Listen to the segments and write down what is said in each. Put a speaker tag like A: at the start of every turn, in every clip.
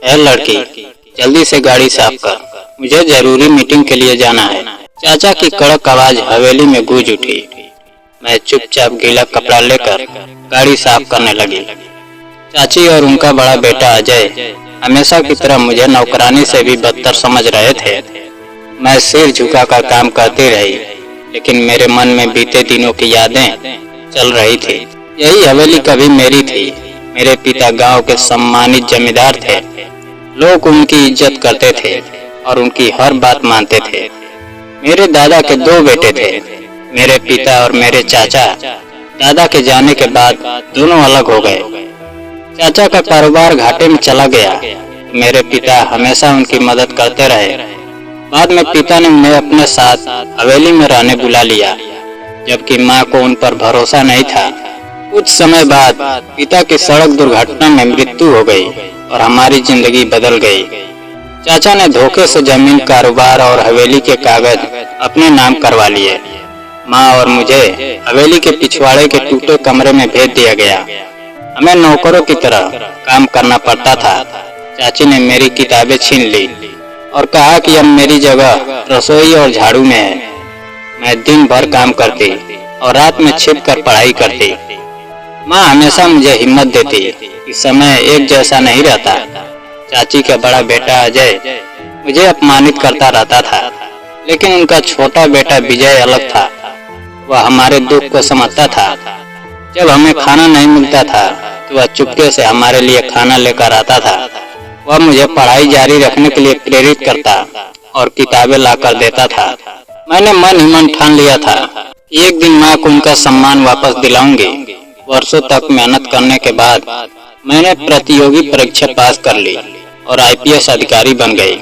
A: है लड़की, जल्दी से गाड़ी साफ कर, मुझे जरूरी मीटिंग के लिए जाना है। चाचा की कड़क आवाज हवेली में गूंज उठी। मैं चुपचाप गीला कपड़ा लेकर गाड़ी साफ करने लगी। चाची और उनका बड़ा बेटा अजय हमेशा की तरह मुझे नौकरानी से भी बदतर समझ रहे थे। मैं सिर झुकाकर काम करती रही, लेकिन मेरे मन में बीते दिनों की यादें चल रही थी। यही हवेली कभी मेरी थी। मेरे पिता गांव के सम्मानित जमींदार थे। लोग उनकी इज्जत करते थे और उनकी हर बात मानते थे। मेरे दादा के 2 बेटे थे, मेरे पिता और मेरे चाचा। दादा के जाने के बाद दोनों अलग हो गए। चाचा का कारोबार घाटे में चला गया। मेरे पिता हमेशा उनकी मदद करते रहे। बाद में पिता ने उन्हें अपने साथ हवेली में रहने बुला लिया, जबकि माँ को उन पर भरोसा नहीं था। कुछ समय बाद पिता की सड़क दुर्घटना में मृत्यु हो गई और हमारी जिंदगी बदल गई। चाचा ने धोखे से जमीन, कारोबार और हवेली के कागज अपने नाम करवा लिए। माँ और मुझे हवेली के पिछवाड़े के टूटे कमरे में भेज दिया गया। हमें नौकरों की तरह काम करना पड़ता था। चाची ने मेरी किताबें छीन ली और कहा कि अब मेरी जगह रसोई और झाड़ू में है। मैं दिन भर काम करती और रात में छिपकर पढ़ाई करती। माँ हमेशा मुझे हिम्मत देती कि समय एक जैसा नहीं रहता। चाची का बड़ा बेटा अजय मुझे अपमानित करता रहता था, लेकिन उनका छोटा बेटा विजय अलग था। वह हमारे दुख को समझता था। जब हमें खाना नहीं मिलता था तो वह चुपके से हमारे लिए खाना लेकर आता था। वह मुझे पढ़ाई जारी रखने के लिए प्रेरित करता और किताबें लाकर देता था। मैंने मन ही मन ठान लिया था कि एक दिन माँ को उनका सम्मान वापस दिलाऊंगी। वर्षों तक मेहनत करने के बाद मैंने प्रतियोगी परीक्षा पास कर ली और आईपीएस अधिकारी बन गई।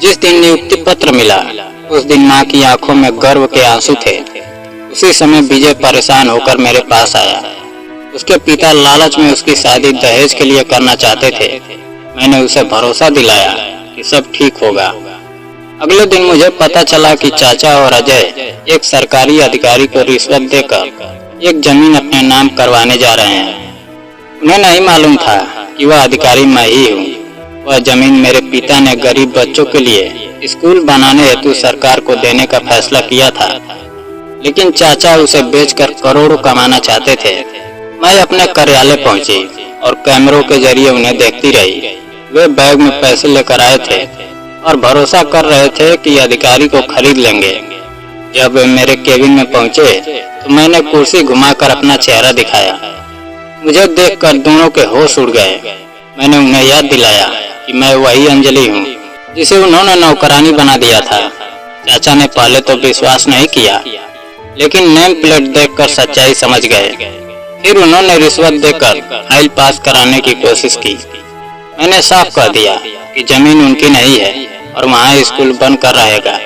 A: जिस दिन नियुक्ति पत्र मिला उस दिन माँ की आंखों में गर्व के आंसू थे। उसी समय विजय परेशान होकर मेरे पास आया। उसके पिता लालच में उसकी शादी दहेज के लिए करना चाहते थे। मैंने उसे भरोसा दिलाया कि सब ठीक होगा। अगले दिन मुझे पता चला कि चाचा और अजय एक सरकारी अधिकारी को रिश्वत देकर एक जमीन अपने नाम करवाने जा रहे हैं। उन्हें नहीं मालूम था कि वह अधिकारी मैं ही हूँ। वह जमीन मेरे पिता ने गरीब बच्चों के लिए स्कूल बनाने हेतु सरकार को देने का फैसला किया था, लेकिन चाचा उसे बेचकर करोड़ों कमाना चाहते थे। मैं अपने कार्यालय पहुंची और कैमरों के जरिए उन्हें देखती रही। वे बैग में पैसे लेकर आए थे और भरोसा कर रहे थे कि अधिकारी को खरीद लेंगे। जब वे मेरे केबिन में पहुंचे तो मैंने कुर्सी घुमाकर अपना चेहरा दिखाया। मुझे देखकर दोनों के होश उड़ गए। मैंने उन्हें याद दिलाया कि मैं वही अंजलि हूँ जिसे उन्होंने नौकरानी बना दिया था। चाचा ने पहले तो विश्वास नहीं किया, लेकिन नेम प्लेट देखकर सच्चाई समझ गए। फिर उन्होंने रिश्वत देकर फाइल पास कराने की कोशिश की। मैंने साफ कर दिया कि जमीन उनकी नहीं है और वहाँ स्कूल बनकर रहेगा।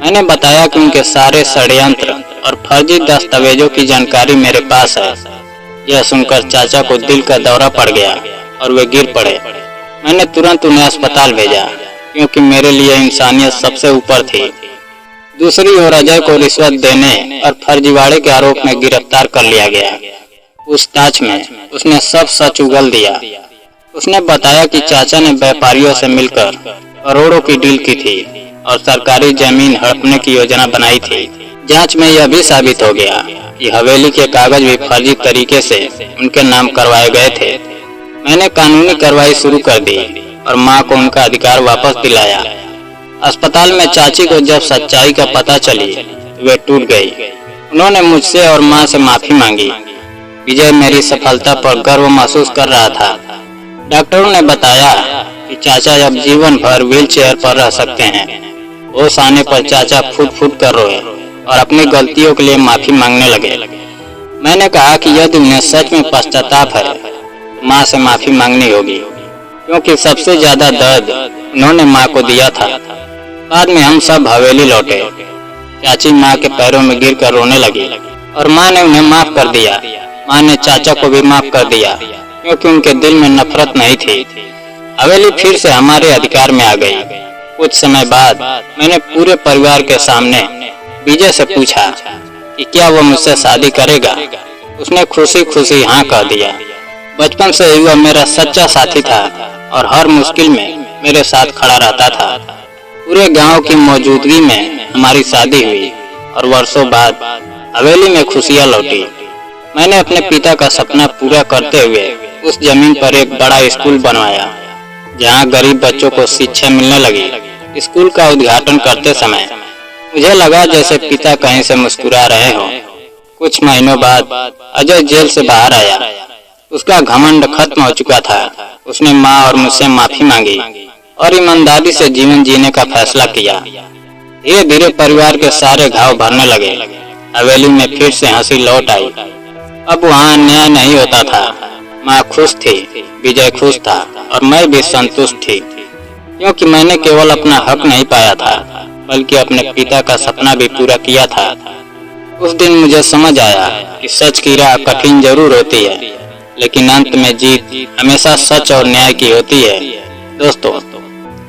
A: मैंने बताया कि उनके सारे षड्यंत्र और फर्जी दस्तावेजों की जानकारी मेरे पास है। यह सुनकर चाचा को दिल का दौरा पड़ गया और वे गिर पड़े। मैंने तुरंत उन्हें अस्पताल भेजा, क्योंकि मेरे लिए इंसानियत सबसे ऊपर थी। दूसरी ओर अजय को रिश्वत देने और फर्जीवाड़े के आरोप में गिरफ्तार कर लिया गया। पूछताछ में उसने सब सच उगल दिया। उसने बताया कि चाचा ने व्यापारियों से मिलकर करोड़ों की डील की थी और सरकारी जमीन हड़पने की योजना बनाई थी। जांच में यह भी साबित हो गया कि हवेली के कागज भी फर्जी तरीके से उनके नाम करवाए गए थे। मैंने कानूनी कार्रवाई शुरू कर दी और मां को उनका अधिकार वापस दिलाया। अस्पताल में चाची को जब सच्चाई का पता चली तो वे टूट गई। उन्होंने मुझसे और मां से माफी मांगी। विजय मेरी सफलता पर गर्व महसूस कर रहा था। डॉक्टरों ने बताया कि चाचा अब जीवन भर व्हीलचेयर पर रह सकते हैं। होश आने पर चाचा फूट फूट कर रोए और अपनी गलतियों के लिए माफी मांगने लगे। मैंने कहा कि यदि उन्हें सच में पश्चाताप है तो माँ से माफी मांगनी होगी, क्योंकि सबसे ज्यादा दर्द उन्होंने माँ को दिया था। बाद में हम सब हवेली लौटे। चाची माँ के पैरों में गिरकर रोने लगी और माँ ने उन्हें माफ कर दिया। माँ ने चाचा को भी माफ कर दिया, क्योंकि उनके दिल में नफरत नहीं थी। हवेली फिर से हमारे अधिकार में आ गई। कुछ समय बाद मैंने पूरे परिवार के सामने विजय से पूछा कि क्या वो मुझसे शादी करेगा। उसने खुशी खुशी हाँ कह दिया। बचपन से ही वह मेरा सच्चा साथी था और हर मुश्किल में मेरे साथ खड़ा रहता था। पूरे गांव की मौजूदगी में हमारी शादी हुई और वर्षों बाद हवेली में खुशियां लौटी। मैंने अपने पिता का सपना पूरा करते हुए उस जमीन पर एक बड़ा स्कूल बनवाया, जहां गरीब बच्चों को शिक्षा मिलने लगी। स्कूल का उद्घाटन करते समय मुझे लगा जैसे पिता कहीं से मुस्कुरा रहे हो। कुछ महीनों बाद अजय जेल से बाहर आया। उसका घमंड खत्म हो चुका था। उसने माँ और मुझसे माफी मांगी और ईमानदारी से जीवन जीने का फैसला किया। धीरे धीरे परिवार के सारे घाव भरने लगे। हवेली में फिर से हंसी लौट आई। अब वहाँ अन्याय नहीं होता था। माँ खुश थी, विजय खुश था और मैं भी संतुष्ट थी, क्योंकि मैंने केवल अपना हक नहीं पाया था, बल्कि अपने पिता का सपना भी पूरा किया था। उस दिन मुझे समझ आया कि सच की राह कठिन जरूर होती है, लेकिन अंत में जीत हमेशा सच और न्याय की होती है। दोस्तों,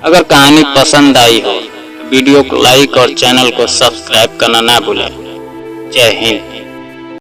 A: अगर कहानी पसंद आई हो तो वीडियो को लाइक और चैनल को सब्सक्राइब करना ना भूलें। जय हिंद।